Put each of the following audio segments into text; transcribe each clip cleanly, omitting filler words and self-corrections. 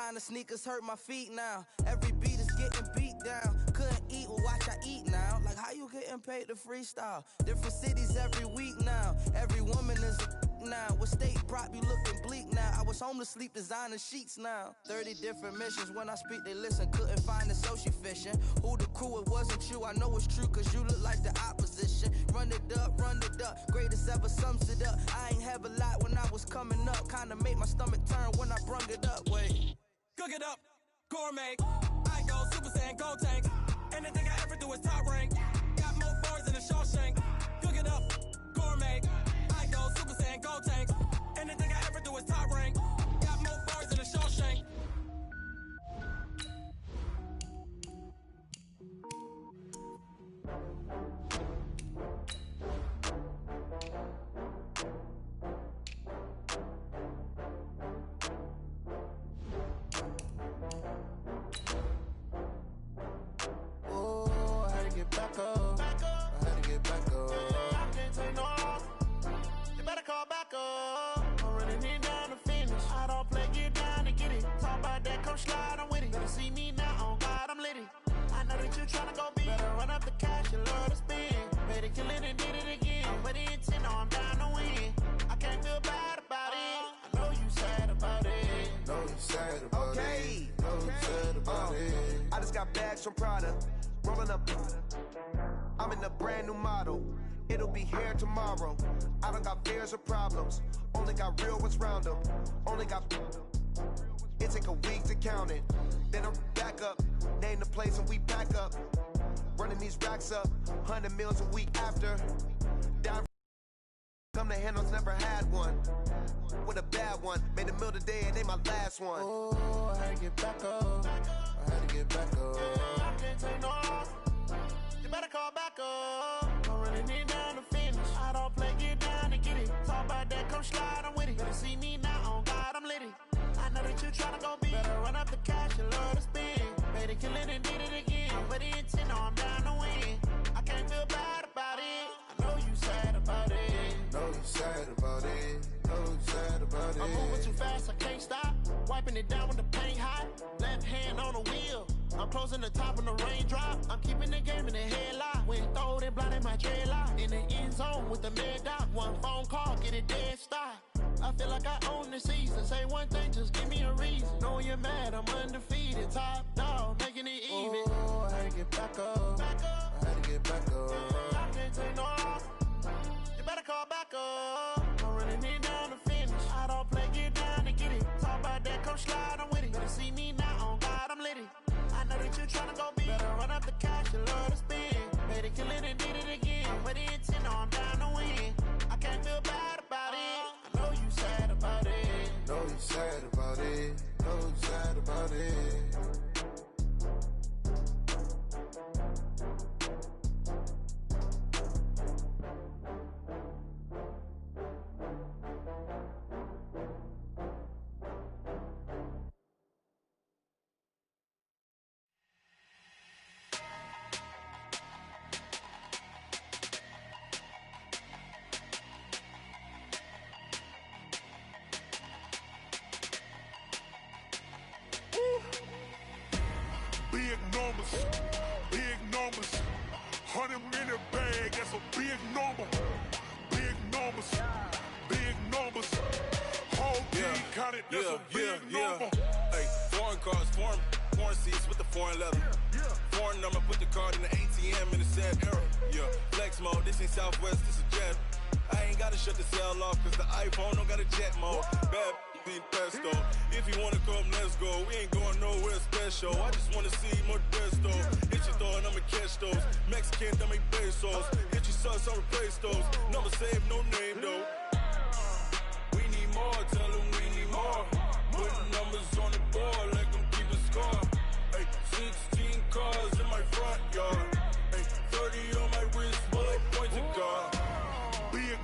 Designer sneakers hurt my feet now. Every beat is getting beat down. Couldn't eat, well watch I eat now. Like how you getting paid to freestyle? Different cities every week now. Every woman is a now. What state prop you looking bleak now? I was home to sleep, designer sheets now. 30 different missions, when I speak they listen. Couldn't find it, so she fishing. Who the crew, it wasn't you. I know it's true cause you look like the opposition. Run it up, greatest ever sums it up. I ain't have a lot when I was coming up. Kinda made my stomach turn when I brung it up. Wait, cook it up, gourmet. I go Super Saiyan, go tank. Anything I ever do is top rank. Got more bars than a Shawshank. Cook it up, gourmet. I go Super Saiyan, go tank. Anything I ever do is top rank. Got more bars than a Shawshank. Back up. I had to get back up. I can't take no loss. You better call back up. I'm running it down to finish. I don't play, get down to get it. Talk about that, come slide, I'm with it. Better see me now, on God, I'm litty. I know that you tryna go big. Better run up the cash, you love to spend. Better kill it and did it again. I'm with the intent, no, I'm down to win. I can't feel bad about it. I know you sad about it. Know you sad about it. Know you sad about it. I just got bags from Prada. Rolling up, I'm in a brand new model. It'll be here tomorrow. I don't got fears or problems. Only got real ones round them. Only got. It take a week to count it. Then I'm back up. Name the place and we back up. Running these racks up. 100 meals a week after. Down. Come to handles, never had one. With a bad one. Made a meal today and ain't my last one. Oh, I had to get back up. I had to get back up. I can't take no loss. You better call back up. I'm running it down to finish. I don't play, get down to get it. Talk about that, come slide, I'm with it. Better see me now, on God, I'm litty. I know that you tryna go big. Better run up the cash, you love to spend. Better kill it and did it again. I'm with the intent, no, I'm down to win. I can't feel bad about it. I know you sad about it. Know you sad about it. Know you sad about it. I'm moving too fast, I can't stop. Wiping it down with the paint hot. Left hand on the wheel. I'm closing the top when the raindrop. I'm keeping the game in the headlock. When throwed and blinded my dreadlock. In the end zone with the mad dot. One phone call, get it dead stop. I feel like I own the season. Say one thing, just give me a reason. Knowing you're mad, I'm undefeated. Top dog, making it even. Oh, I had to get back up. I had to get back up. I can't take no loss. You better call back up. I'm running it down to finish. I don't play, get down to get it. Talk about that, come slide, I'm with it. Better see me now, on God, I'm litty. I know that you tryna go big. Better run up the cash, you love to spend. Better kill it and did it again. I'm with the intent, no, I'm down to win. I can't feel bad about it. I know you sad about it. Know you sad about it. Know you sad about it. Big numbers, 100 in the bag, that's a big number. Big numbers, whole team counted, that's a big number. Hey, foreign cars, foreign seats with the foreign leather. Foreign number, put the card in the ATM in the sad era. Yeah, flex mode, this ain't Southwest, this is Jet. I ain't gotta shut the cell off, cause the iPhone don't got a jet mode. Bad be pesto. If you wanna come, let's go. We ain't going nowhere special. I just wanna see more Modesto. Hit your thought, I'ma catch those. Mexican, dumb pesos. Hit your sus, I'll replace those. Number save, no name though. We need more, tell them we need more. Putting numbers on the board, like them keeping score. Hey, 16 cars in my front yard. Hey, 30 on my wrist, more like points of God. Big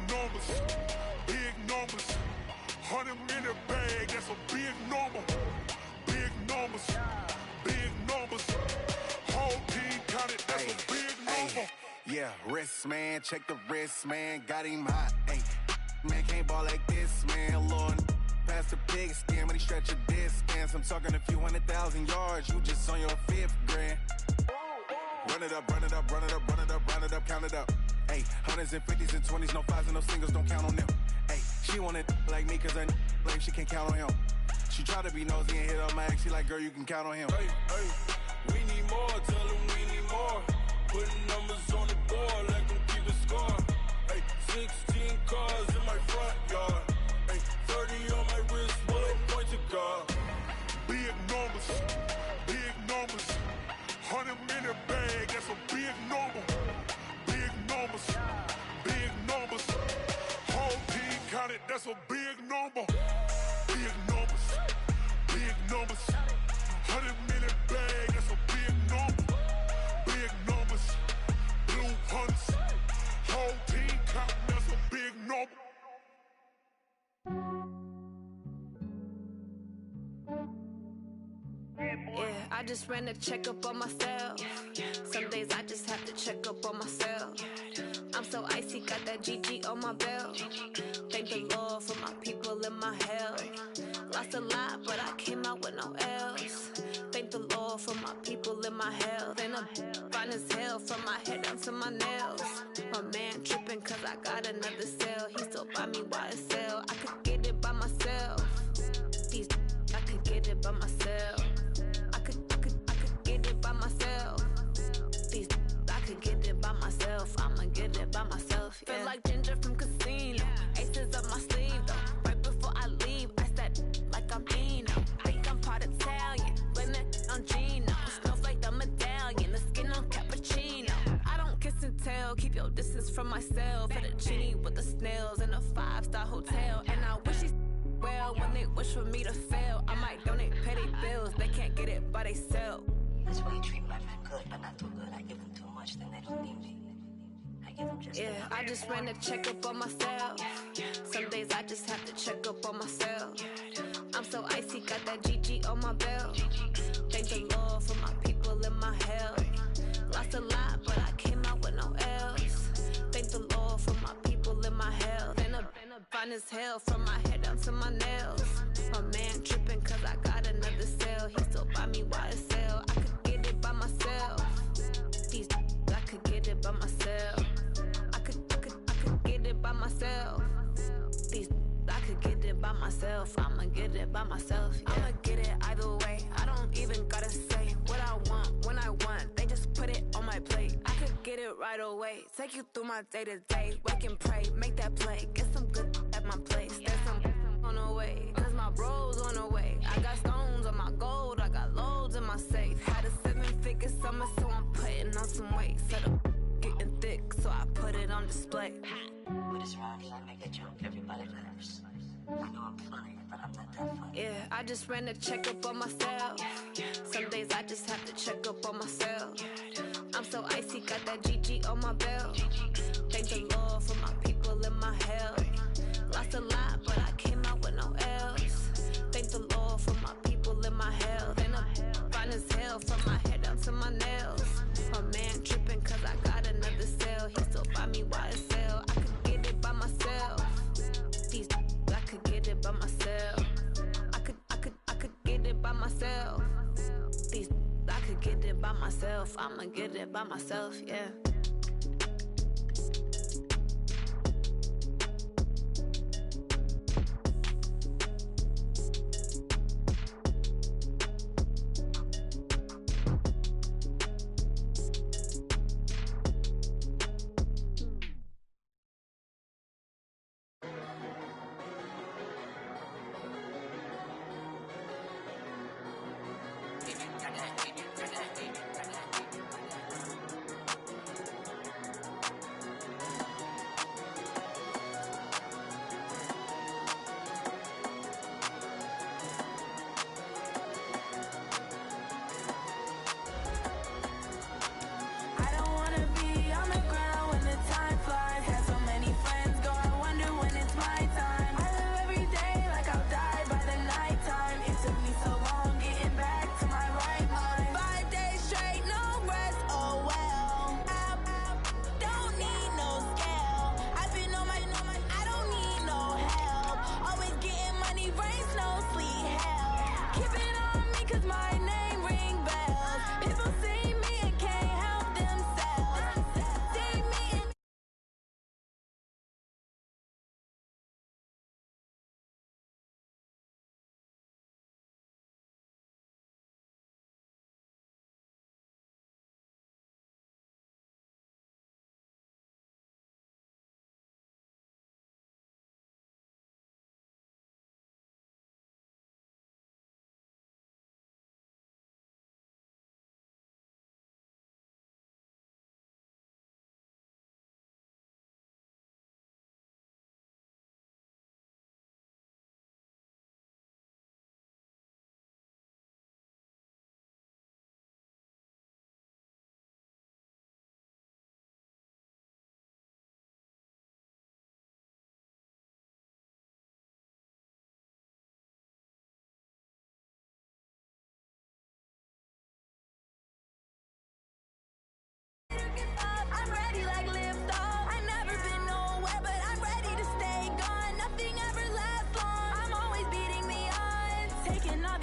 numbers, 100 in the bag, that's a big number. Big numbers, whole team counted, that's a big number. Yeah, wrist man, check the wrist man, got him hot. Ay, man can't ball like this, man. Lord, past the pig skin, when he stretch your distance. I'm talking a few 100,000 yards, you just on your 5th grand. Run it up, run it up, run it up, run it up, run it up, count it up. Ayy, hundreds and 50s and 20s, no 5s and no singles, don't count on them. Ayy, she want it like me, cause her like she can't count on him. She try to be nosy and hit on my ex, she like, girl, you can count on him. Hey, hey, we need more, tell them we need more. Putting numbers on the board, let them keep the score. Hey, 16 cars in my front yard. Hey, 30 on my wrist, one point to God. Big numbers, big numbers. 100 minute bag, that's a big number. Big numbers, big numbers. Whole team counted, that's a big number. Big numbers, big numbers. 100 minute bag, that's a big number. Big numbers, blue hunts. Whole team counting, that's a big number. Yeah, I just ran a checkup on myself. Some days I just have to check up on myself. I'm so icy, got that GG on my belt. Thank the Lord for my people in my health. Lost a lot, but I came out with no else. Thank the Lord for my people in my health. And I'm fine as hell from my head down to my nails. My man tripping cause I got another cell. He still buy me YSL. I could get it by myself. These I could get it by myself. I could get it by myself. These I could get it by myself. I'ma get it by myself. Yeah. Feel like Ginger from Casino. Aces up my sleeve though. Right before I leave, I said like I'm Eno. Think I'm part Italian, blame it on Gino. Snowflake the medallion, the skin on cappuccino. I don't kiss and tell, keep your distance from myself. Fettuccine with the snails in a 5-star hotel. And I wish he's well when they wish for me to fail. I might donate petty bills, they can't get it by themselves. That's why you treat my friend good, but not too good. I give them too much, then they don't need me. I give them just enough. I just ran a checkup on myself. Some days I just have to check up on myself. I'm so icy, got that GG on my belt. Thank the Lord for my people in my health. Lost a lot, but I came out with no else. Thank the Lord for my people in my health. And I'm fine as hell from my head down to my nails. My man tripping cause I got another cell. He still buy me YSL. I could get it by myself. These I could get it by myself. I could get it by myself. These I could get it by myself. I'ma get it by myself. Yeah. I'ma get it either way. I don't even gotta say what I want when I want. They just put it on my plate. I could get it right away. Take you through my day to day. Wake and pray, make that play. Get some good at my place. There's some on the way, cause my bro's on the way. I got stones on my gold. I got loads in my safe. Had a 7-figure summer, so I'm putting on some weight. Set up getting thick, so I put it on display. With this round, I make a joke, everybody laughs. I know I'm funny, but I'm not that funny. Yeah, I just ran a checkup on myself. Some days I just have to check up on myself. I'm so icy, got that GG on my belt. Thank the Lord for my people in my health. Lost a lot, but I came out with no else. Thank the Lord for my people in my health. And I'm fine as hell from my head down to my nails. My man tripping cause I got another cell. He still buy me YSL. I could get it by myself. These I could get it by myself. I could get it by myself. These I could get it by myself. I'ma get it by myself, yeah.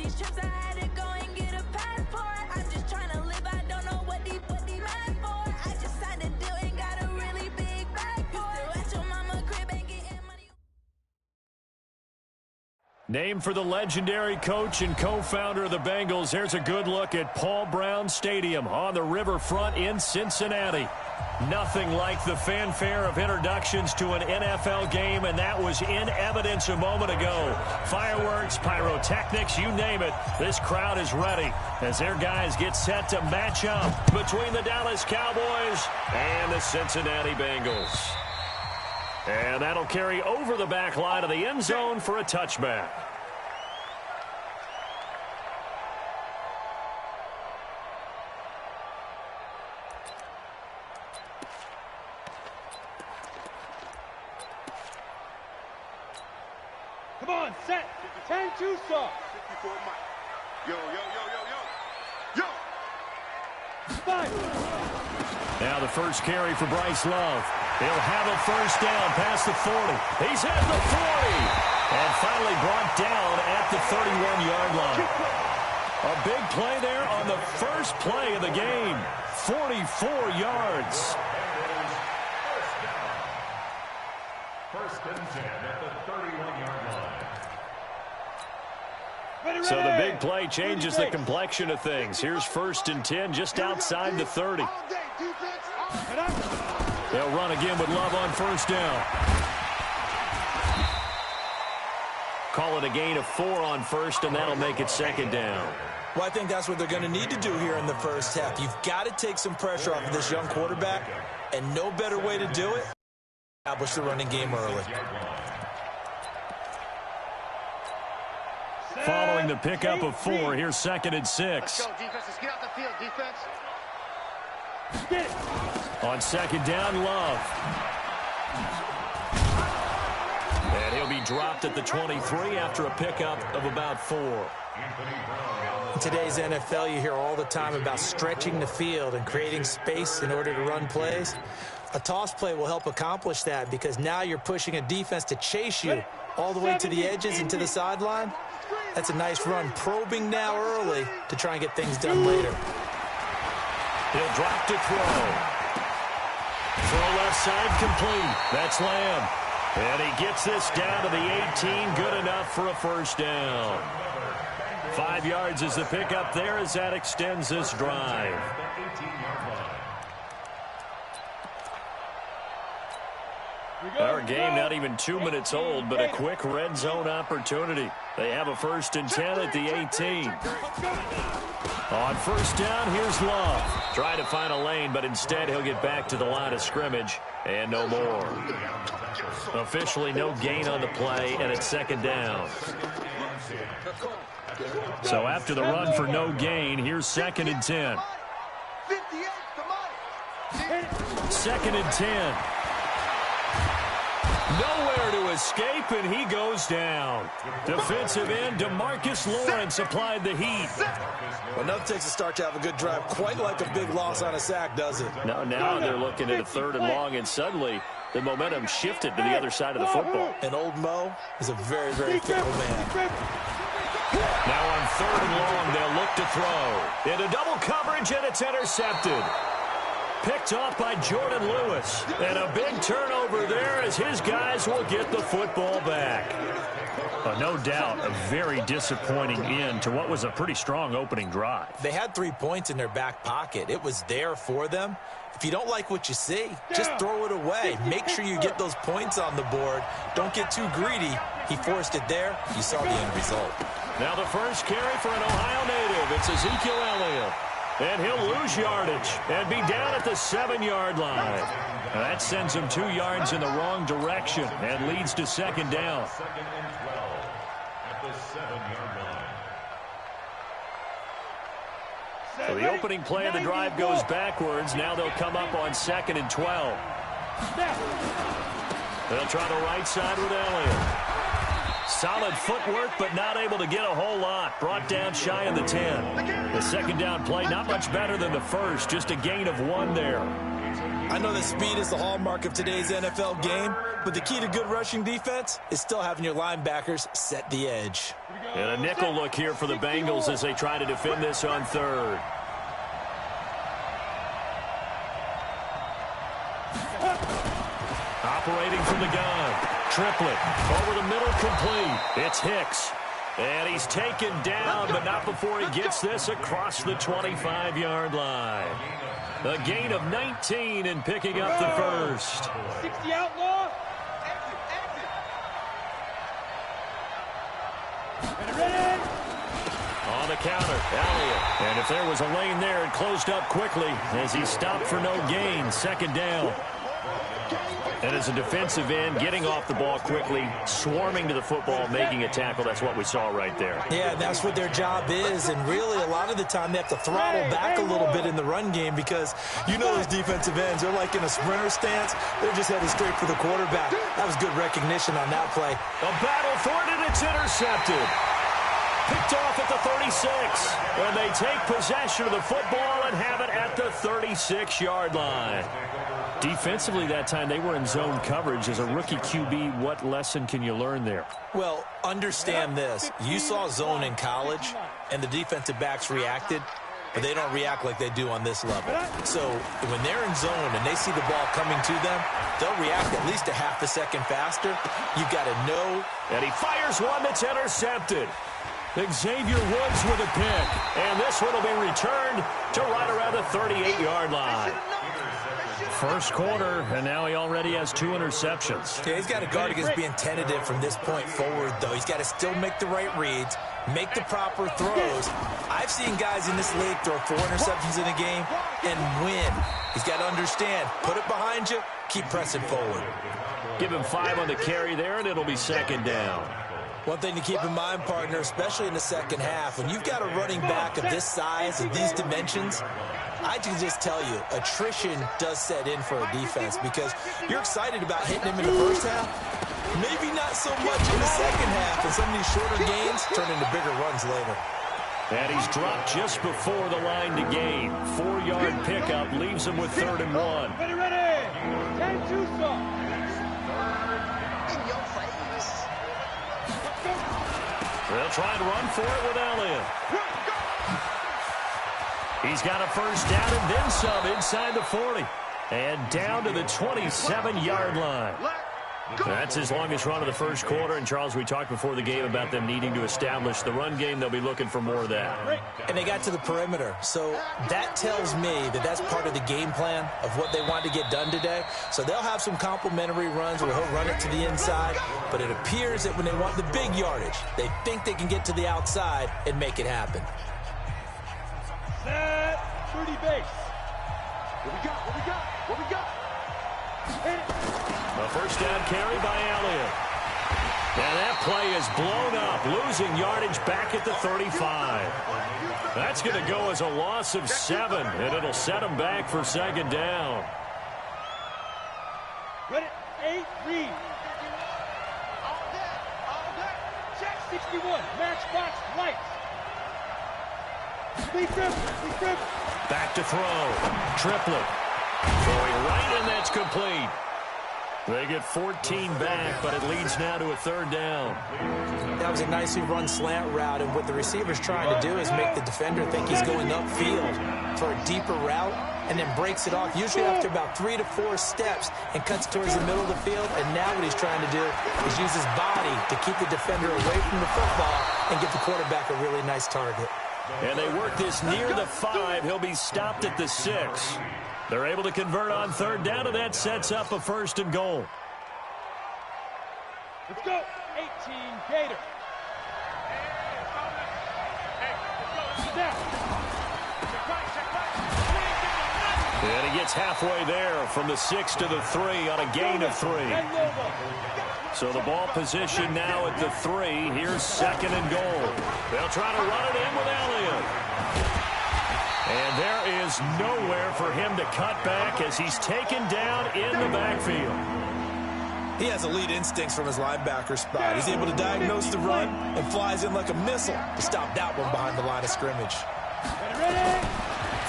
these trips, I had to go and get a passport. I'm just trying to live, I don't know what these mad for. I just signed a deal, ain't got a really big bag for it. Still at your mama crib, ain't getting money. Named for the legendary coach and co-founder of the Bengals, here's a good look at Paul Brown Stadium on the riverfront in Cincinnati. Nothing like the fanfare of introductions to an NFL game, and that was in evidence a moment ago. Fireworks, pyrotechnics, you name it. This crowd is ready as their guys get set to match up between the Dallas Cowboys and the Cincinnati Bengals. And that'll carry over the back line of the end zone for a touchback. Come on, set. 10-2 stop. 54 Mike. Yo. Now the first carry for Bryce Love. He'll have a first down past the 40. He's at the 40. And finally brought down at the 31-yard line. A big play there on the first play of the game. 44 yards. First and 10 at the 31-yard line. So the big play changes the complexion of things. Here's first and 10 just outside the 30. They'll run again with Love on first down. Call it a gain of 4 on first, and that'll make it second down. Well, I think that's what they're going to need to do here in the first half. You've got to take some pressure off of this young quarterback, and no better way to do it, establish the running game early. Following the pickup of 4, here's second and 6. Let's go, defense. Let's get out the field, defense. On second down, Love. And he'll be dropped at the 23 after a pickup of about 4. In today's NFL, you hear all the time about stretching the field and creating space in order to run plays. A toss play will help accomplish that because now you're pushing a defense to chase you all the way to the edges and to the sideline. That's a nice run, probing now early to try and get things done later. He'll drop to throw. Throw left side complete. That's Lamb. And he gets this down to the 18. Good enough for a first down. 5 yards is the pickup there as that extends this drive. Our game not even 2 minutes old, but a quick red zone opportunity. They have a first and 10 at the 18. On first down, here's Love. Trying to find a lane, but instead he'll get back to the line of scrimmage and no more. Officially no gain on the play, and it's second down. So after the run for no gain, here's second and 10. Second and 10. Nowhere to escape, and he goes down. Defensive end DeMarcus Lawrence applied the heat. Well, nothing takes a start to have a good drive, quite like a big loss on a sack, does it? Now they're looking at a third and long, and suddenly the momentum shifted to the other side of the football. And old Mo is a very, very fickle man. Now on third and long, they'll look to throw. Into double coverage, and it's intercepted. Picked off by Jordan Lewis. And a big turnover there as his guys will get the football back. No doubt a very disappointing end to what was a pretty strong opening drive. They had 3 points in their back pocket. It was there for them. If you don't like what you see, just throw it away. Make sure you get those points on the board. Don't get too greedy. He forced it there. You saw the end result. Now the first carry for an Ohio native. It's Ezekiel Elliott. And he'll lose yardage and be down at the 7-yard line. Now that sends him 2 yards in the wrong direction and leads to second down. Second and 12 at the 7-yard line. So the opening play of the drive goes backwards. Now they'll come up on second and 12. They'll try the right side with Elliott. Solid footwork, but not able to get a whole lot. Brought down shy of the 10. The second down play, not much better than the first. Just a gain of 1 there. I know that speed is the hallmark of today's NFL game, but the key to good rushing defense is still having your linebackers set the edge. And a nickel look here for the Bengals as they try to defend this on third. Operating from the gun. Triplet over the middle, complete. It's Hicks. And he's taken down, but not before he gets this across the 25-yard line. A gain of 19 and picking up the first. 60 outlaw. Ready. On the counter, Elliott. And if there was a lane there, it closed up quickly as he stopped for no gain. Second down. And as a defensive end, getting off the ball quickly, swarming to the football, making a tackle. That's what we saw right there. Yeah, that's what their job is. And really, a lot of the time, they have to throttle back a little bit in the run game because you know those defensive ends, they're like in a sprinter stance. They're just headed straight for the quarterback. That was good recognition on that play. A battle for it, and it's intercepted. Picked off at the 36. And they take possession of the football and have it at the 36-yard line. Defensively that time, they were in zone coverage. As a rookie QB, what lesson can you learn there? Well, understand this. You saw zone in college, and the defensive backs reacted, but they don't react like they do on this level. So when they're in zone and they see the ball coming to them, they'll react at least a half a second faster. You've got to know. And he fires one that's intercepted. Xavier Woods with a pick. And this one will be returned to right around the 38-yard line. First quarter, and now he already has 2 interceptions. Okay, he's got to guard against being tentative from this point forward, though. He's got to still make the right reads, make the proper throws. I've seen guys in this league throw 4 interceptions in a game and win. He's got to understand, put it behind you, keep pressing forward. Give him 5 on the carry there, and it'll be second down. One thing to keep in mind, partner, especially in the second half, when you've got a running back of this size and these dimensions, I can just tell you, attrition does set in for a defense because you're excited about hitting him in the first half, maybe not so much in the second half, and some of these shorter gains turn into bigger runs later. And he's dropped just before the line to gain. 4-yard pickup leaves him with 3rd and 1. Ready. 10-2 stop. They'll try and run for it with Elliott. He's got a first down and then some inside the 40. And down to the 27-yard line. That's his longest run of the first quarter. And, Charles, we talked before the game about them needing to establish the run game. They'll be looking for more of that. And they got to the perimeter. So that tells me that that's part of the game plan of what they want to get done today. So they'll have some complementary runs where he'll run it to the inside. But it appears that when they want the big yardage, they think they can get to the outside and make it happen. Set. 30 base. What we got? A first down carry by Elliott. And that play is blown up, losing yardage back at the 35. That's going to go as a loss of 7, and it'll set him back for second down. Ready, 8, read. Check 61, matchbox lights. Back to throw. Triplet. Throwing right, and that's complete. They get 14 back, but it leads now to a 3rd down. That was a nicely run slant route, and what the receiver's trying to do is make the defender think he's going upfield for a deeper route, and then breaks it off, usually after about 3 to 4 steps, and cuts towards the middle of the field. And now what he's trying to do is use his body to keep the defender away from the football and give the quarterback a really nice target. And they work this near the 5. He'll be stopped at the 6. They're able to convert on 3rd down, and that sets up a 1st and goal. Let's go. 18, Gator. And he gets halfway there from the 6 to the 3 on a gain of 3. So the ball position now at the 3. Here's 2nd and goal. They'll try to run it in with Elliott. And there is nowhere for him to cut back as he's taken down in the backfield. He has elite instincts from his linebacker spot. He's able to diagnose the run and flies in like a missile to stop that one behind the line of scrimmage.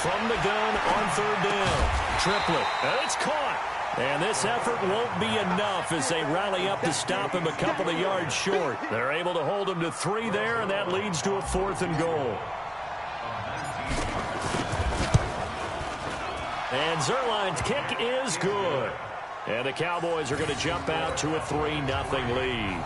From the gun on 3rd down. triplet. And it's caught. And this effort won't be enough as they rally up to stop him a couple of yards short. They're able to hold him to 3 there, and that leads to a 4th and goal. And Zerline's kick is good. And the Cowboys are going to jump out to a 3-0 lead.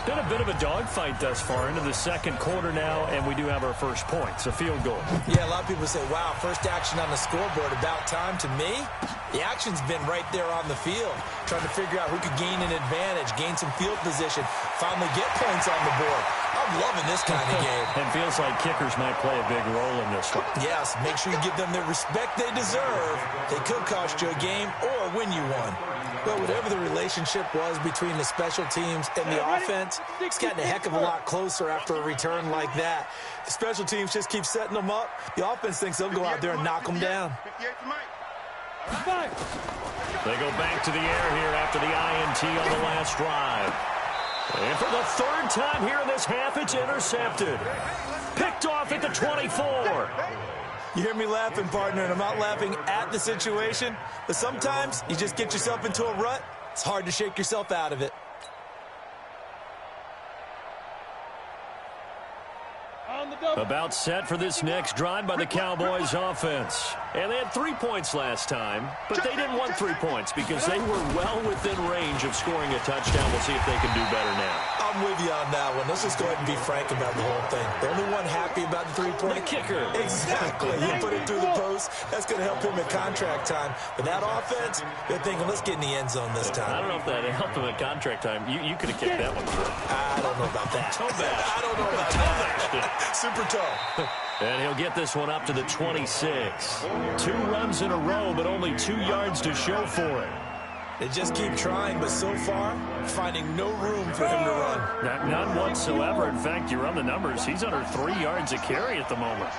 Been a bit of a dogfight thus far into the second quarter now, and we do have our first points, a field goal. Yeah, a lot of people say, wow, first action on the scoreboard, about time. To me, the action's been right there on the field, trying to figure out who could gain an advantage, gain some field position, finally get points on the board. I'm loving this kind of game. And feels like kickers might play a big role in this one. Yes, make sure you give them the respect they deserve. They could cost you a game or win you one. Well, whatever the relationship was between the special teams and the offense, it's gotten a heck of a lot closer after a return like that. The special teams just keep setting them up. The offense thinks they'll go out there and knock them down. They go back to the air here after the INT on the last drive. And for the 3rd time here in this half, it's intercepted. Picked off at the 24. You hear me laughing, partner, and I'm not laughing at the situation, but sometimes you just get yourself into a rut. It's hard to shake yourself out of it. About set for this next drive by the Cowboys offense. And they had 3 points last time, but they didn't want 3 points because they were well within range of scoring a touchdown. We'll see if they can do better now. I'm with you on that one. Let's just go ahead and be frank about the whole thing. The only one happy about the 3-point. The kicker. Exactly. He put it through the post. That's going to help him at contract time. But that offense, they're thinking, let's get in the end zone this time. I don't know if that helped him at contract time. You could have kicked that one through. I don't know about that. Toe bash. I don't know about that. Super toe. And he'll get this one up to the 26. 2 runs in a row, but only 2 yards to show for it. They just keep trying, but so far, finding no room for him to run. None whatsoever. In fact, you run the numbers. He's under 3 yards a carry at the moment.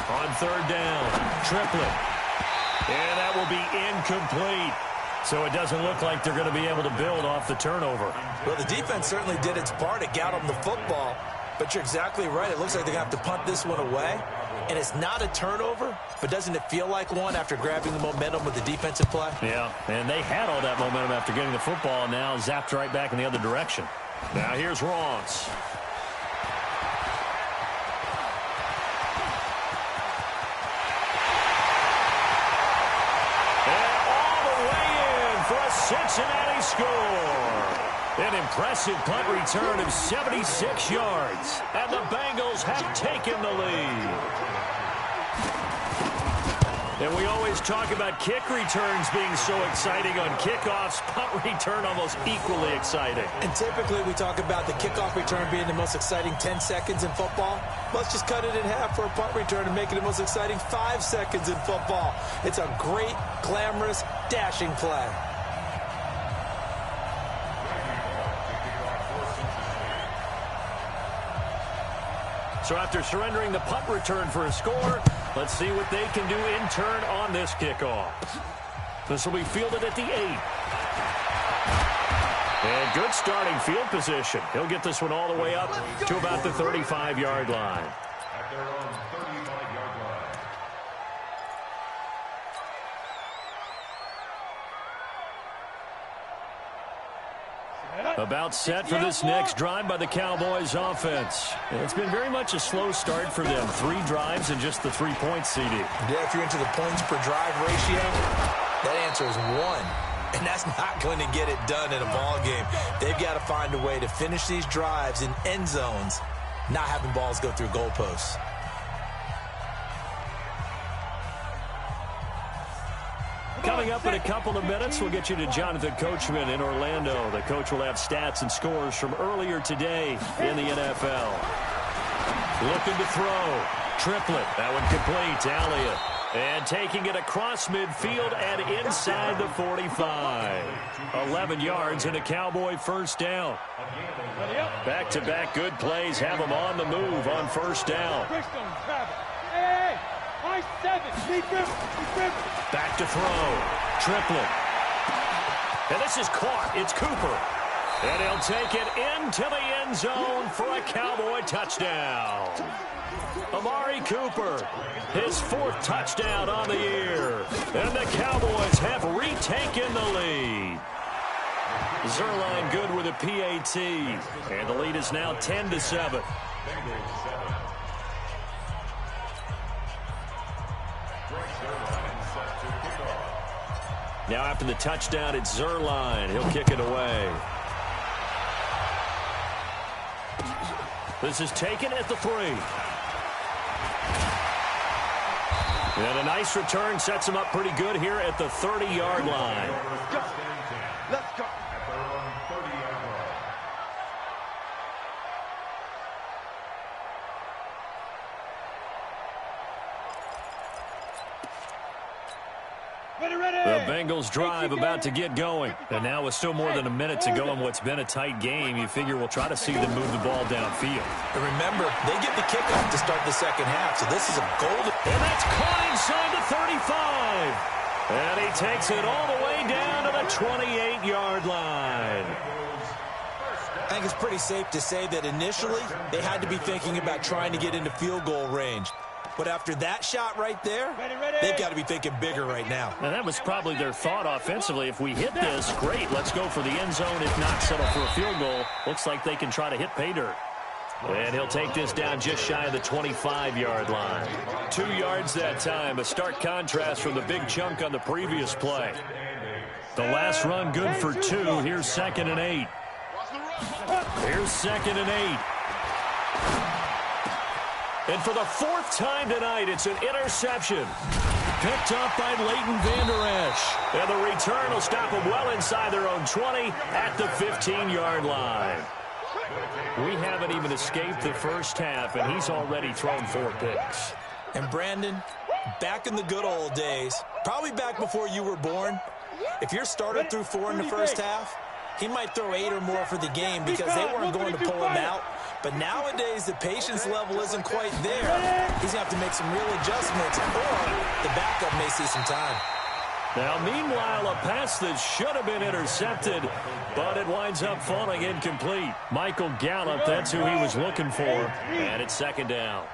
On 3rd down, triplet. And that will be incomplete. So it doesn't look like they're going to be able to build off the turnover. Well, the defense certainly did its part to get them the football. But you're exactly right. It looks like they're going to have to punt this one away. And it's not a turnover, but doesn't it feel like one after grabbing the momentum with the defensive play? Yeah, and they had all that momentum after getting the football, and now zapped right back in the other direction. Now here's Ross. And all the way in for a Cincinnati score. An impressive punt return of 76 yards. And the Bengals have taken the lead. And we always talk about kick returns being so exciting on kickoffs. Punt return almost equally exciting. And typically we talk about the kickoff return being the most exciting 10 seconds in football. Let's just cut it in half for a punt return and make it the most exciting 5 seconds in football. It's a great, glamorous, dashing play. So after surrendering the punt return for a score, let's see what they can do in turn on this kickoff. This will be fielded at the 8. And good starting field position. He'll get this one all the way up to about the 35-yard line. At their own 35-yard line. About set for this next drive by the Cowboys offense. It's been very much a slow start for them. 3 drives and just the 3 points, CD. Yeah, if you're into the points per drive ratio, that answer is 1. And that's not going to get it done in a ball game. They've got to find a way to finish these drives in end zones, not having balls go through goalposts. Coming up in a couple of minutes, we'll get you to Jonathan Coachman in Orlando. The coach will have stats and scores from earlier today in the NFL. Looking to throw. Triplet. That one complete. Elliott. And taking it across midfield and inside the 45. 11 yards and a Cowboy first down. Back-to-back good plays have them on the move on first down. Back to throw. Triplet. And this is caught. It's Cooper. And he'll take it into the end zone for a Cowboy touchdown. Amari Cooper, his 4th touchdown on the year. And the Cowboys have retaken the lead. Zerline good with a PAT. And the lead is now 10-7. Now after the touchdown, it's Zerline. He'll kick it away. This is taken at the 3. And a nice return sets him up pretty good here at the 30-yard line. Let's go. The Bengals drive about to get going. And now with still more than a minute to go in what's been a tight game, you figure we'll try to see them move the ball downfield. And remember, they get the kickoff to start the second half, so this is a golden... And that's caught inside the 35. And he takes it all the way down to the 28-yard line. I think it's pretty safe to say that initially they had to be thinking about trying to get into field goal range. But after that shot right there, they've got to be thinking bigger right now. And that was probably their thought offensively. If we hit this, great, let's go for the end zone. If not, settle for a field goal. Looks like they can try to hit pay dirt. And he'll take this down just shy of the 25-yard line. 2 yards that time, a stark contrast from the big chunk on the previous play. The last run good for 2. Here's 2nd and 8. Here's 2nd and 8. And for the 4th time tonight, it's an interception. Picked up by Leighton Vander Esch. And the return will stop them well inside their own 20 at the 15-yard line. We haven't even escaped the first half, and he's already thrown 4 picks. And Brandon, back in the good old days, probably back before you were born, if your starter threw 4 in the first half, he might throw 8 or more for the game because they weren't going to pull him out. But nowadays, the patience level isn't quite there. He's going to have to make some real adjustments, or the backup may see some time. Now, meanwhile, a pass that should have been intercepted, but it winds up falling incomplete. Michael Gallup, that's who he was looking for, and it's 2nd down.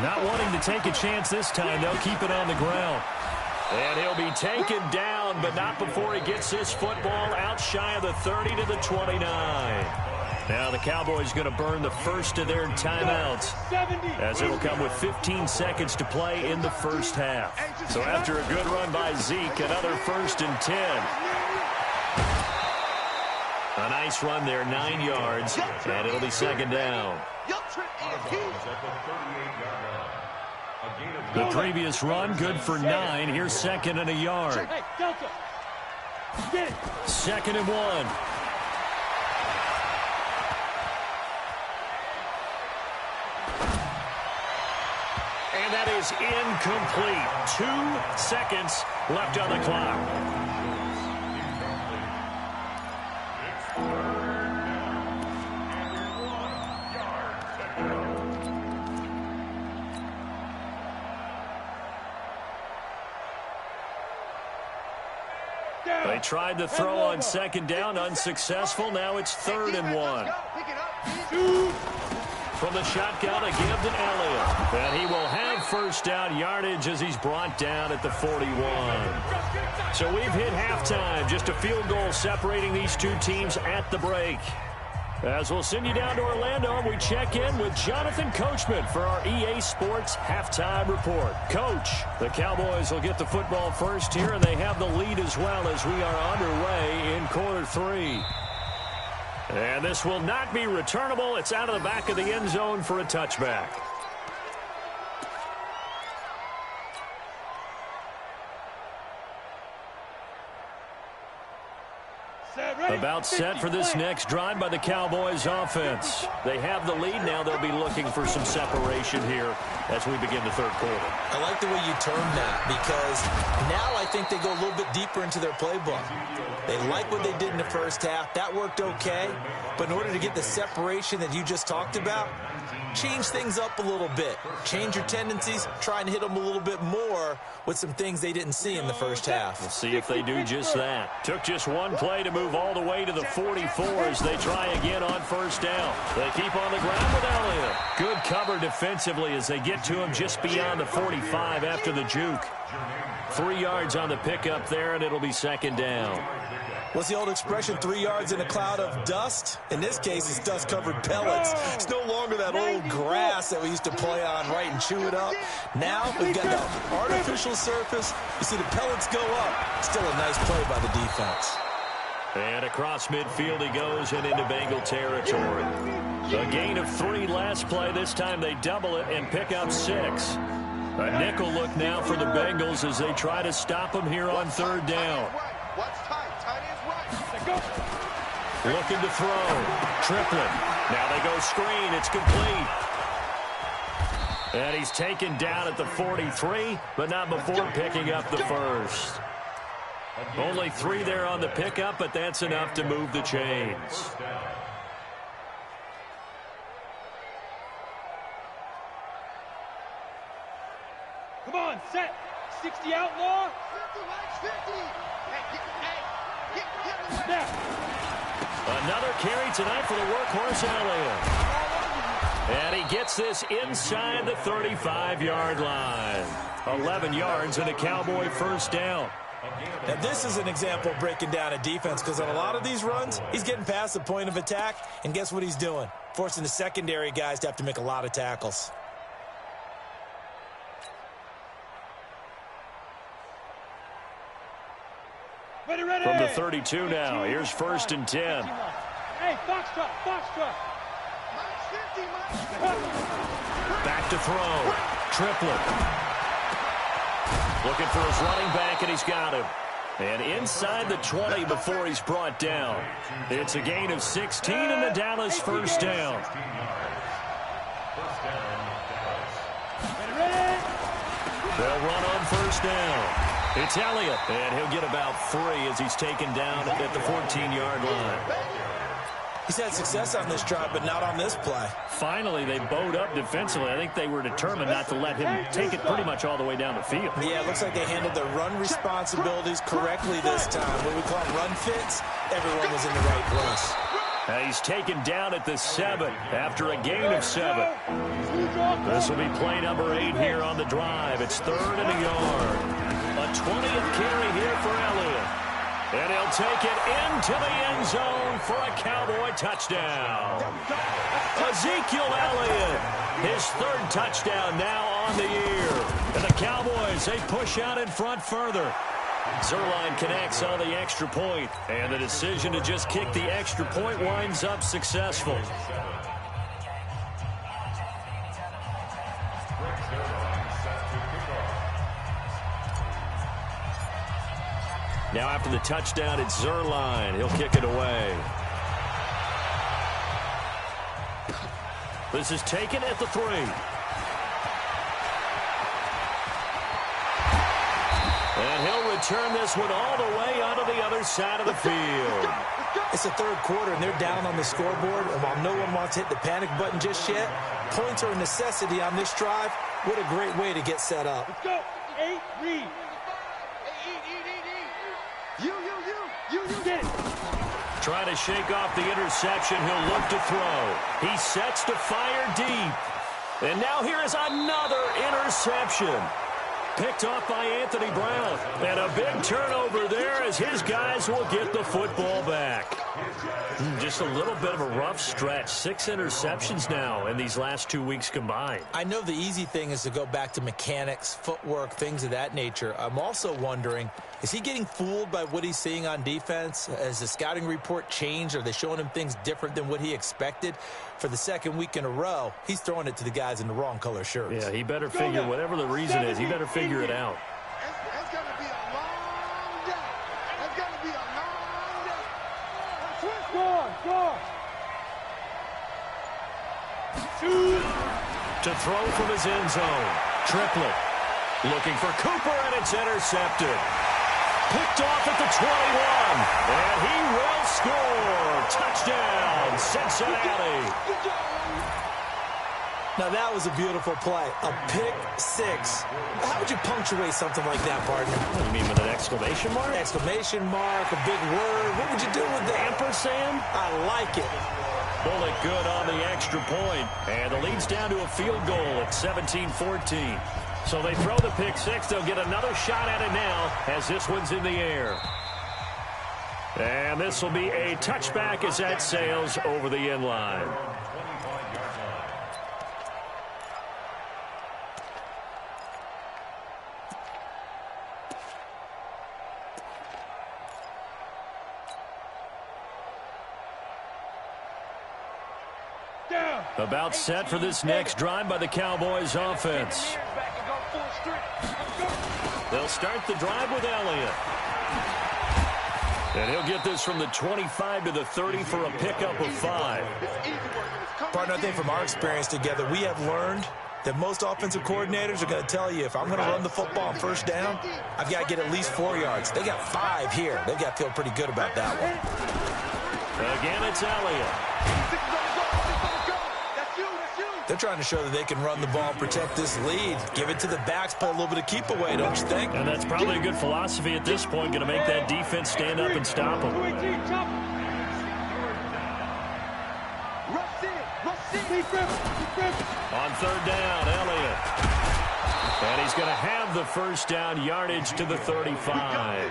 Not wanting to take a chance this time, they'll keep it on the ground. And he'll be taken down, but not before he gets this football out shy of the 30 to the 29. Now the Cowboys going to burn the first of their timeouts, as it'll come with 15 seconds to play in the first half. So after a good run by Zeke, another 1st and 10. A nice run there, 9 yards, and it'll be 2nd down. The previous run, good for 9. Here's 2nd and a yard. 2nd and 1. And that is incomplete. 2 seconds left on the clock. They tried the throw on 2nd down, unsuccessful. Now it's 3rd and 1. From the shotgun, a give to Elliott. And he will have 1st down yardage as he's brought down at the 41. So we've hit halftime. Just a field goal separating these two teams at the break. As we'll send you down to Orlando, we check in with Jonathan Coachman for our EA Sports Halftime Report. Coach, the Cowboys will get the football first here, and they have the lead as well as we are underway in quarter 3. And this will not be returnable. It's out of the back of the end zone for a touchback. About set for this next drive by the Cowboys offense. They have the lead now. They'll be looking for some separation here as we begin the third quarter. I like the way you termed that, because now I think they go a little bit deeper into their playbook. They like what they did in the first half. That worked okay. But in order to get the separation that you just talked about, change things up a little bit. Change your tendencies. Try and hit them a little bit more with some things they didn't see in the first half. We'll see if they do just that. Took just one play to move all the way to the 44 as they try again on first down. They keep on the ground with Elliott. Good cover defensively as they get to him just beyond the 45 after the juke. 3 yards on the pickup there, and it'll be second down. What's the old expression, 3 yards in a cloud of dust? In this case, it's dust-covered pellets. It's no longer that old grass that we used to play on, right, and chew it up. Now we've got that artificial surface. You see the pellets go up. Still a nice play by the defense. And across midfield he goes and into Bengal territory. A gain of 3 last play. This time they double it and pick up 6. A nickel look now for the Bengals as they try to stop him here on third down. Looking to throw. Triplett. Now they go screen. It's complete. And he's taken down at the 43, but not before picking up the first. Only 3 there on the pickup, but that's enough to move the chains. Come on, set. 60 outlaw. 50. Snap. Another carry tonight for the workhorse Elliott. And he gets this inside the 35-yard line. 11 yards and a Cowboy first down. Now, this is an example of breaking down a defense, because on a lot of these runs, he's getting past the point of attack, and guess what he's doing? Forcing the secondary guys to have to make a lot of tackles. From the 32 now, here's 1st and 10. Hey, Foxtrot. Back to throw. Triplett. Looking for his running back, and he's got him. And inside the 20 before he's brought down. It's a gain of 16 and the Dallas first down. They'll run on first down. It's Elliott, and he'll get about 3 as he's taken down at the 14-yard line. He's had success on this drive, but not on this play. Finally, they bowed up defensively. I think they were determined not to let him take it pretty much all the way down the field. Yeah, it looks like they handled their run responsibilities correctly this time. What we call run fits, everyone was in the right place. He's taken down at the 7 after a gain of 7. This will be play number 8 here on the drive. It's 3rd and a yard. A 20th carry here for Elliott. And he'll take it into the end zone for a Cowboy touchdown. Ezekiel Elliott, his 3rd touchdown now on the year. And the Cowboys, they push out in front further. Zerline connects on the extra point, and the decision to just kick the extra point winds up successful. Now after the touchdown, it's Zerline. He'll kick it away. This is taken at the 3. And he'll return this one all the way onto the other side of the field. It's the 3rd quarter, and they're down on the scoreboard. And while no one wants to hit the panic button just yet, points are a necessity on this drive. What a great way to get set up. Let's go. 8, read. You get it. Trying to shake off the interception. He'll look to throw. He sets to fire deep. And now here is another interception. Picked off by Anthony Brown. And a big turnover there as his guys will get the football back. Just a little bit of a rough stretch. 6 interceptions now in these last 2 weeks combined. I know the easy thing is to go back to mechanics, footwork, things of that nature. I'm also wondering, is he getting fooled by what he's seeing on defense? Has the scouting report changed? Are they showing him things different than what he expected? For the 2nd week in a row, he's throwing it to the guys in the wrong color shirts. Yeah, he better figure, whatever the reason is, he better figure it out. It's going to be a long day. It's going to be a long day. To throw from his end zone. Triplet. Looking for Cooper, and it's intercepted. Picked off at the 21. And he will score. Touchdown, Cincinnati. Now, that was a beautiful play. A pick six. How would you punctuate something like that, partner? What do you mean, with an exclamation mark? Exclamation mark, a big word. What would you do with that? Ampersand? I like it. Bullet good on the extra point. And the lead's down to a field goal at 17-14. So they throw the pick six. They'll get another shot at it now as this one's in the air. And this will be a touchback as that sails over the end line. About set for this next drive by the Cowboys offense. They'll start the drive with Elliott. And he'll get this from the 25 to the 30 for a pickup of 5. Partner, I think from our experience together, we have learned that most offensive coordinators are going to tell you, if I'm going to run the football on first down, I've got to get at least 4 yards. They got 5 here. They've got to feel pretty good about that one. Again, it's Elliott. They're trying to show that they can run the ball and protect this lead. Give it to the backs, play a little bit of keep away, don't you think? And that's probably a good philosophy at this point, going to make that defense stand up and stop them. On third down, Elliott. And he's going to have the first down yardage to the 35.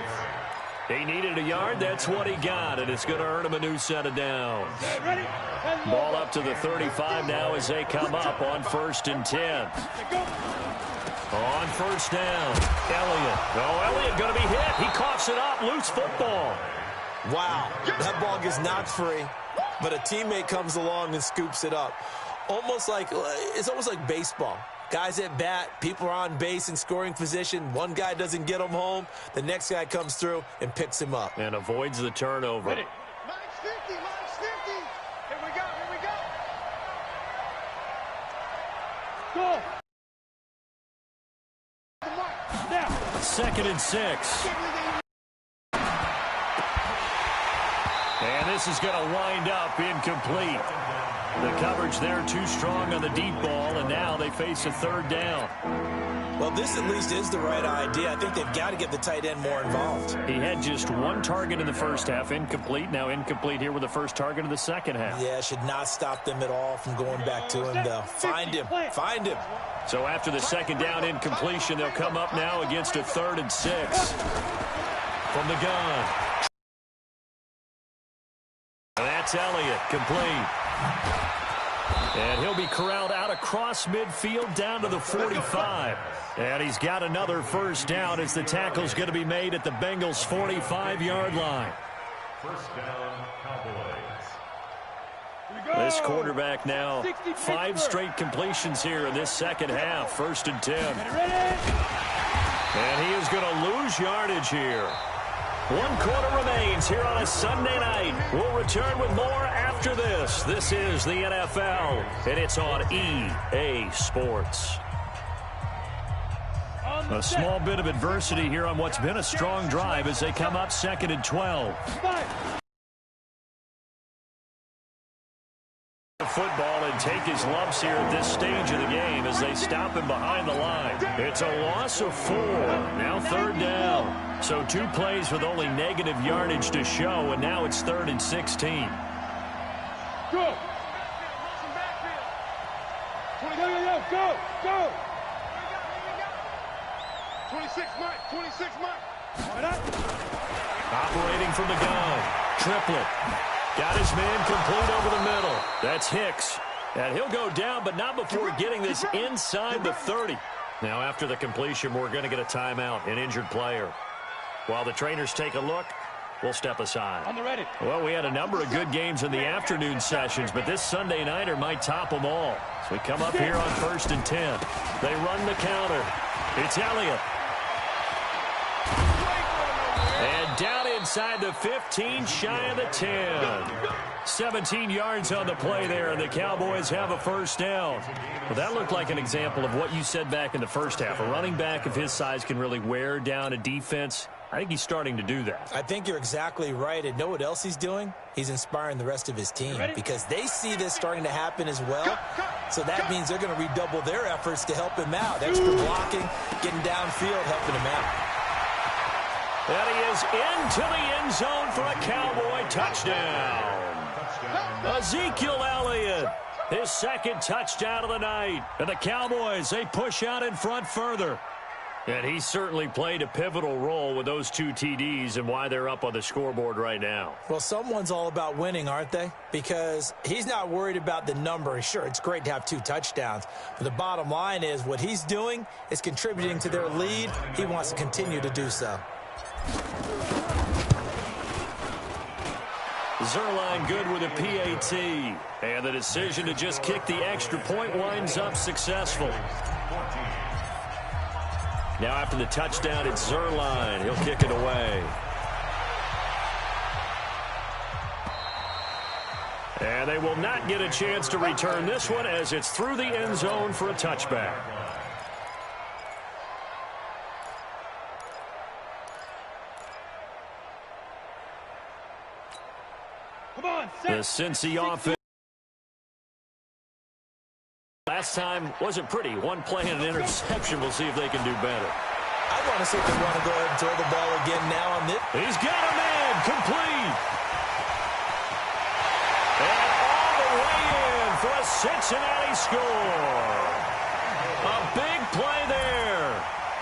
He needed a yard. That's what he got, and it's going to earn him a new set of downs. Ball up to the 35 now as they come up on 1st and 10. On first down, Elliott. Oh, Elliott going to be hit. He coughs it up. Loose football. Wow, that ball gets knocked free, but a teammate comes along and scoops it up. It's almost like baseball. Guys at bat, people are on base in scoring position. One guy doesn't get him home. The next guy comes through and picks him up. And avoids the turnover. Ready. Minus 50. Here we go. Go. Now. 2nd and 6. And this is going to wind up incomplete. The coverage there too strong on the deep ball, and now they face a 3rd down. Well, this at least is the right idea. I think they've got to get the tight end more involved. He had just 1 target in the first half, incomplete. Now incomplete here with the first target of the second half. Yeah, should not stop them at all from going back to him, though. Find him. So after the second down incompletion, they'll come up now against a 3rd and 6. From the gun. And that's Elliott, complete. And he'll be corralled out across midfield down to the 45. And he's got another first down as the tackle's going to be made at the Bengals' 45-yard line. First down, Cowboys. This quarterback now 5 straight completions here in this second half. 1st and 10. And he is going to lose yardage here. 1 quarter remains here on a Sunday night. We'll return with more after this. This is the NFL, and it's on EA Sports. A small bit of adversity here on what's been a strong drive as they come up 2nd and 12. Football and take his lumps here at this stage of the game as they stop him behind the line. It's a loss of 4. Now 3rd down. So 2 plays with only negative yardage to show, and now it's 3rd and 16. Go! Go! 26 Mike. Operating from the gun. Triplet. Got his man complete over the middle. That's Hicks. And he'll go down, but not before getting this inside the 30. Now, after the completion, we're going to get a timeout, an injured player. While the trainers take a look, we'll step aside. On the ready. Well, we had a number of good games in the afternoon sessions, but this Sunday nighter might top them all. So we come up here on 1st and 10. They run the counter. It's Elliott. And down inside the 15, shy of the 10. 17 yards on the play there, and the Cowboys have a first down. Well, that looked like an example of what you said back in the first half. A running back of his size can really wear down a defense. I think he's starting to do that. I think you're exactly right. And know what else he's doing? He's inspiring the rest of his team because they see this starting to happen as well. So that means they're going to redouble their efforts to help him out. Extra blocking, getting downfield, helping him out. And he is into the end zone for a Cowboy touchdown. Ezekiel Elliott, his second touchdown of the night. And the Cowboys, they push out in front further. And he certainly played a pivotal role with those 2 TDs and why they're up on the scoreboard right now. Well, someone's all about winning, aren't they? Because he's not worried about the number. Sure, it's great to have 2 touchdowns. But the bottom line is what he's doing is contributing to their lead. He wants to continue to do so. Zerline good with a PAT. And the decision to just kick the extra point winds up successful. Now after the touchdown, it's Zerline. He'll kick it away. And they will not get a chance to return this one as it's through the end zone for a touchback. The Cincy offense. Last time wasn't pretty. One play and an interception. We'll see if they can do better. I want to see if they want to go ahead and throw the ball again now on this. He's got a man. Complete. And all the way in for a Cincinnati score. A big play there.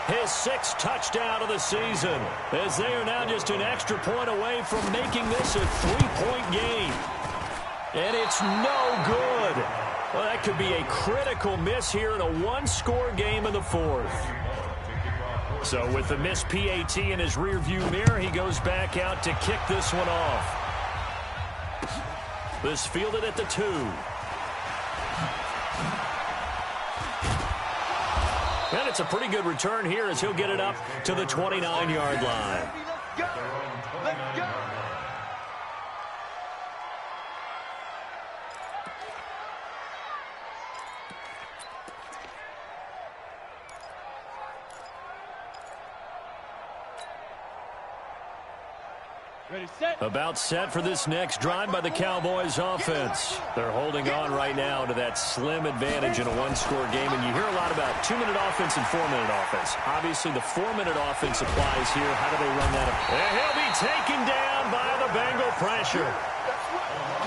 His 6th touchdown of the season, as they are now just an extra point away from making this a 3-point game. And it's no good. Well, that could be a critical miss here in a 1-score game in the 4th. So with the missed PAT in his rearview mirror, he goes back out to kick this one off. This fielded at the 2. And it's a pretty good return here as he'll get it up to the 29-yard line. Let's go! Let's go! About set for this next drive by the Cowboys offense. They're holding on right now to that slim advantage in a 1-score game. And you hear a lot about 2-minute offense and 4-minute offense. Obviously, the 4-minute offense applies here. How do they run that? And he'll be taken down by the Bengal pressure.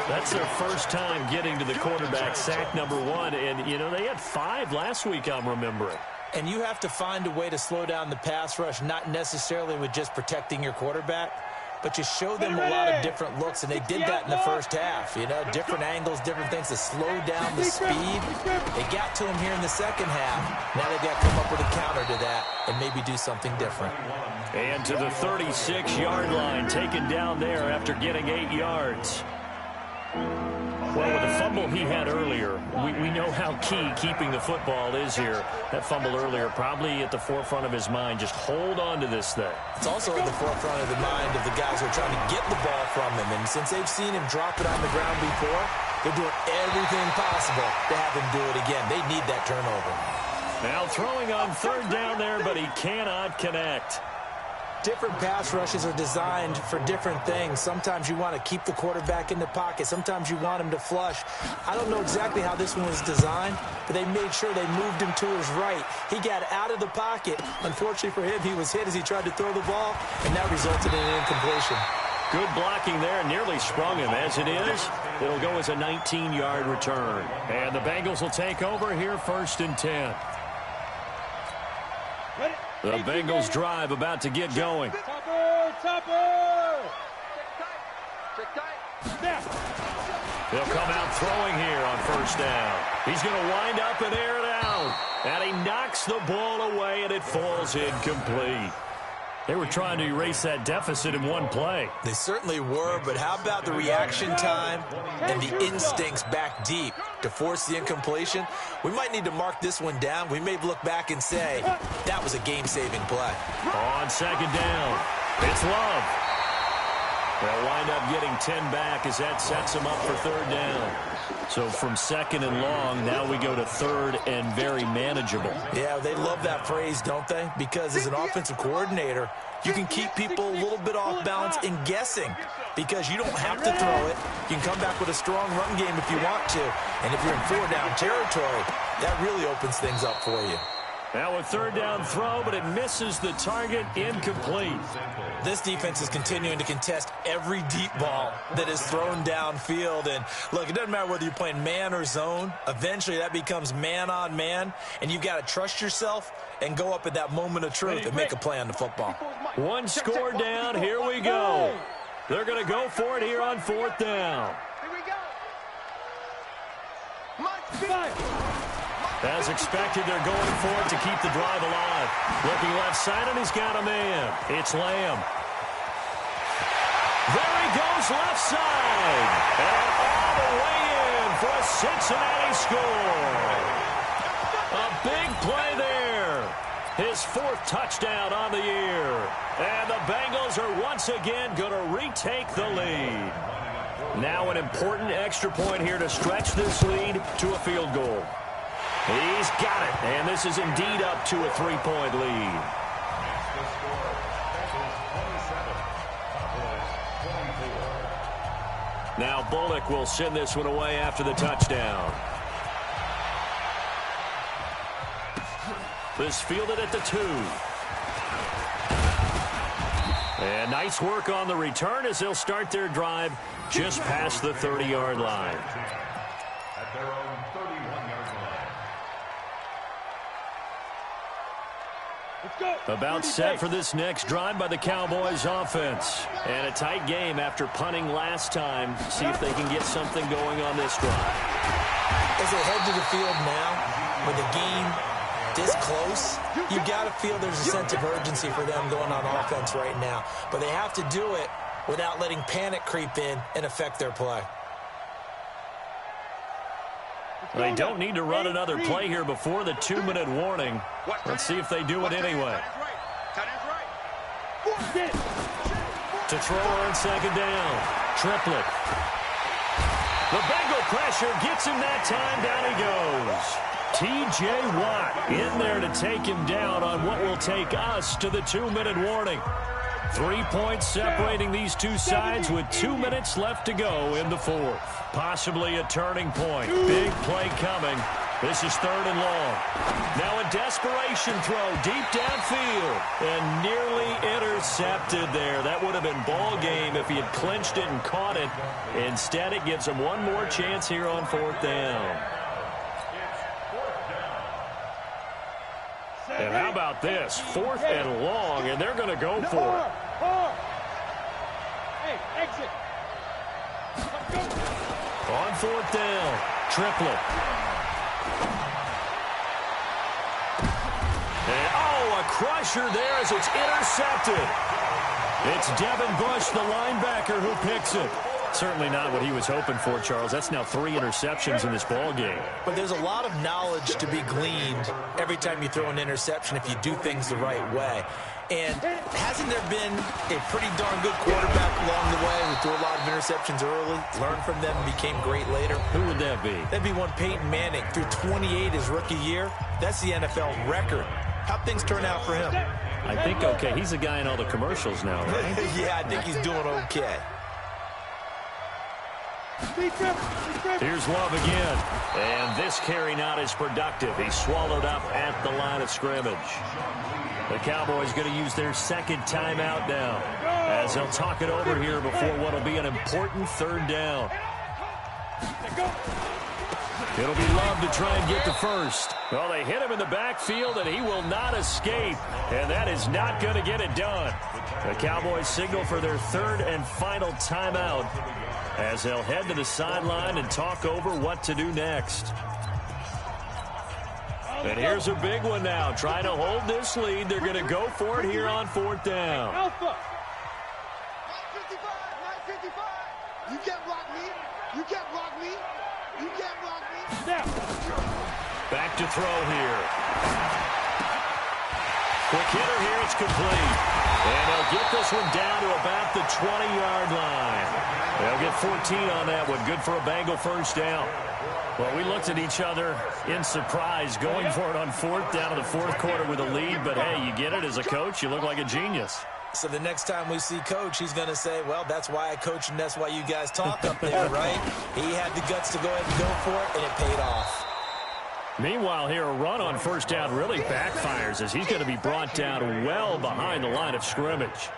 That's their first time getting to the quarterback, sack number 1. And, you know, they had 5 last week, I'm remembering. And you have to find a way to slow down the pass rush, not necessarily with just protecting your quarterback, but you show them a lot of different looks, and they did that in the first half. You know, different angles, different things to slow down the speed. They got to him here in the second half. Now they've got to come up with a counter to that and maybe do something different. And to the 36-yard line, taken down there after getting 8 yards. Well, with the fumble he had earlier, we know how key keeping the football is here. That fumble earlier probably at the forefront of his mind. Just hold on to this thing. It's also at the forefront of the mind of the guys who are trying to get the ball from him. And since they've seen him drop it on the ground before, they're doing everything possible to have him do it again. They need that turnover. Now throwing on 3rd down there, but he cannot connect. Different pass rushes are designed for different things. Sometimes you want to keep the quarterback in the pocket. Sometimes you want him to flush. I don't know exactly how this one was designed, but they made sure they moved him to his right. He got out of the pocket. Unfortunately for him, he was hit as he tried to throw the ball, and that resulted in an incompletion. Good blocking there. Nearly sprung him. As it is, it'll go as a 19-yard return. And the Bengals will take over here 1st and 10. The Bengals drive about to get going. Topper! They'll come out throwing here on 1st down. He's going to wind up and air it out. And he knocks the ball away, and it falls incomplete. They were trying to erase that deficit in one play. They certainly were, but how about the reaction time and the instincts back deep to force the incompletion? We might need to mark this one down. We may look back and say, that was a game-saving play. On 2nd down, it's Love. They'll wind up getting 10 back as that sets them up for third down. So from second and long, now we go to third and very manageable. Yeah, they love that phrase, don't they? Because as an offensive coordinator, you can keep people a little bit off balance in guessing because you don't have to throw it. You can come back with a strong run game if you want to. And if you're in four-down territory, that really opens things up for you. Now a third down throw, but it misses the target, incomplete. This defense is continuing to contest every deep ball that is thrown downfield. And look, it doesn't matter whether you're playing man or zone. Eventually that becomes man on man, and you've got to trust yourself and go up at that moment of truth and make a play on the football. One score down, here we go. They're going to go for it here on fourth down. Here we go. As expected, they're going for it to keep the drive alive. Looking left side, and he's got a man. It's Lamb. There he goes left side. And all the way in for a Cincinnati score. A big play there. His fourth touchdown on the year. And the Bengals are once again going to retake the lead. Now an important extra point here to stretch this lead to a field goal. He's got it, and this is indeed up to a 3-point lead. Now Bullock will send this one away after the touchdown. This fielded at the 2. And nice work on the return as they'll start their drive just past the 30-yard line. At their own 31-yard line. About set for this next drive by the Cowboys offense. And a tight game after punting last time. See if they can get something going on this drive. As they head to the field now, with the game this close, you've got to feel there's a sense of urgency for them going on offense right now. But they have to do it without letting panic creep in and affect their play. They don't need to run another play here before the 2-minute warning. Let's see if they do it anyway. To throw on second down. Triplet. The Bengal pressure gets him that time. Down he goes. T.J. Watt in there to take him down on what will take us to the 2-minute warning. 3 points separating these two sides with 2 minutes left to go in the fourth. Possibly a turning point. Big play coming. This is third and long. Now a desperation throw deep downfield. And nearly intercepted there. That would have been ball game if he had clinched it and caught it. Instead, it gives him one more chance here on fourth down. And how about this? Fourth and long, and they're going to go for it. Hey, exit. On fourth down, Triplet. And, a crusher there as it's intercepted. It's Devin Bush, the linebacker, who picks it. Certainly not what he was hoping for, Charles. That's now 3 interceptions in this ball game. But there's a lot of knowledge to be gleaned every time you throw an interception if you do things the right way. And hasn't there been a pretty darn good quarterback along the way who threw a lot of interceptions early, learned from them, and became great later? Who would that be? That'd be one Peyton Manning. Threw 28 his rookie year. That's the NFL record. How'd things turn out for him? I think okay. He's the guy in all the commercials now, right? Yeah, I think he's doing okay. Here's Love again. And this carry not as productive. He's swallowed up at the line of scrimmage. The Cowboys going to use their second timeout now as they'll talk it over here before what will be an important third down. It'll be Love to try and get the first. Well, they hit him in the backfield, and he will not escape. And that is not going to get it done. The Cowboys signal for their third and final timeout as they'll head to the sideline and talk over what to do next. And here's a big one now. Trying to hold this lead. They're going to go for it here on fourth down. Alpha. 955. You can't block me. You can't block me. You can't block me. Now. Back to throw here. Quick hitter here. It's complete. And they'll get this one down to about the 20-yard line. They'll get 14 on that one. Good for a Bengal first down. Well, we looked at each other in surprise going for it on fourth down in the fourth quarter with a lead. But, hey, you get it as a coach. You look like a genius. So the next time we see Coach, he's going to say, well, that's why I coach and that's why you guys talk up there, right? He had the guts to go ahead and go for it, and it paid off. Meanwhile, here, a run on first down really backfires as he's going to be brought down well behind the line of scrimmage.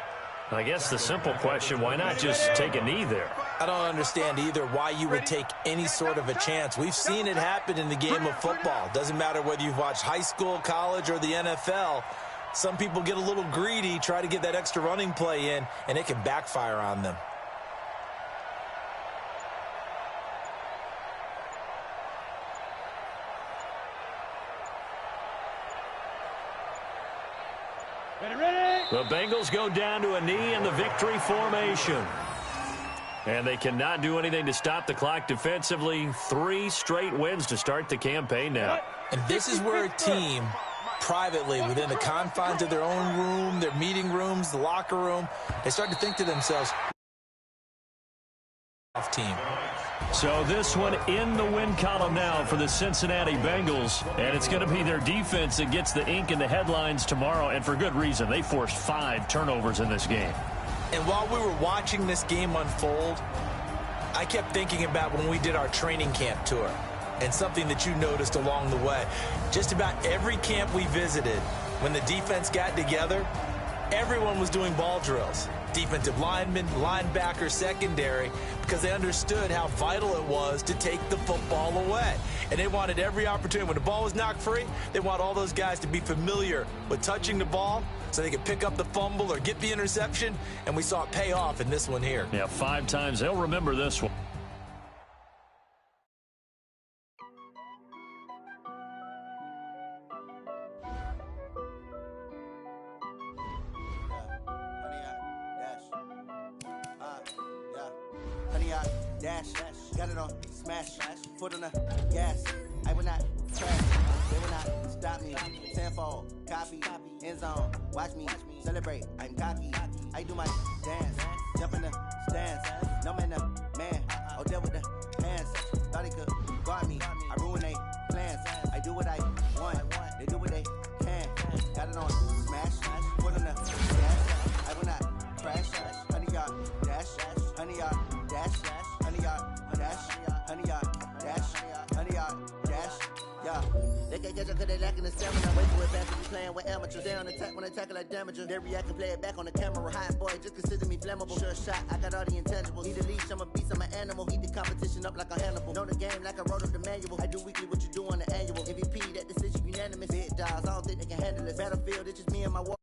I guess the simple question, why not just take a knee there? I don't understand either why you would take any sort of a chance. We've seen it happen in the game of football. Doesn't matter whether you've watched high school, college, or the NFL. Some people get a little greedy, try to get that extra running play in, and it can backfire on them. The Bengals go down to a knee in the victory formation. And they cannot do anything to stop the clock defensively. 3 straight wins to start the campaign now. And this is where a team, privately, within the confines of their own room, their meeting rooms, the locker room, they start to think to themselves, off team. So this one in the win column now for the Cincinnati Bengals. And it's going to be their defense that gets the ink in the headlines tomorrow. And for good reason. They forced 5 turnovers in this game. And while we were watching this game unfold, I kept thinking about when we did our training camp tour. And something that you noticed along the way. Just about every camp we visited, when the defense got together, everyone was doing ball drills. Defensive linemen, linebacker, secondary, because they understood how vital it was to take the football away. And they wanted every opportunity. When the ball was knocked free, they want all those guys to be familiar with touching the ball so they could pick up the fumble or get the interception. And we saw it pay off in this one here. Yeah, 5 times. They'll remember this one. Dash, got it on, smash, foot on the gas. I will not crash, they will not stop me. Tenfold, copy, end zone, watch me celebrate. I'm cocky, I do my dance, jump in the stands. No man, oh there with the hands. Thought he could guard me, I ruin they plans. I do what I want, they do what they can. Got it on, smash, foot on the gas. I will not crash, 100-yard dash, 100-yard dash. 100-yard dash, 100-yard dash, 100-yard dash, yeah. They can't catch up cause they lacking the stamina. Way too advanced to be playing with amateurs. They on attack when they tackle like damager. They react and play it back on the camera. Hot boy, just consider me flammable. Sure shot, I got all the intangibles. Need a leash, I'm a beast, I'm an animal. Eat the competition up like a Hannibal. Know the game like I wrote up the manual. I do weekly what you do on the annual. MVP, that decision unanimous. Big dogs, I don't think they can handle it. Battlefield, it's just me and my war.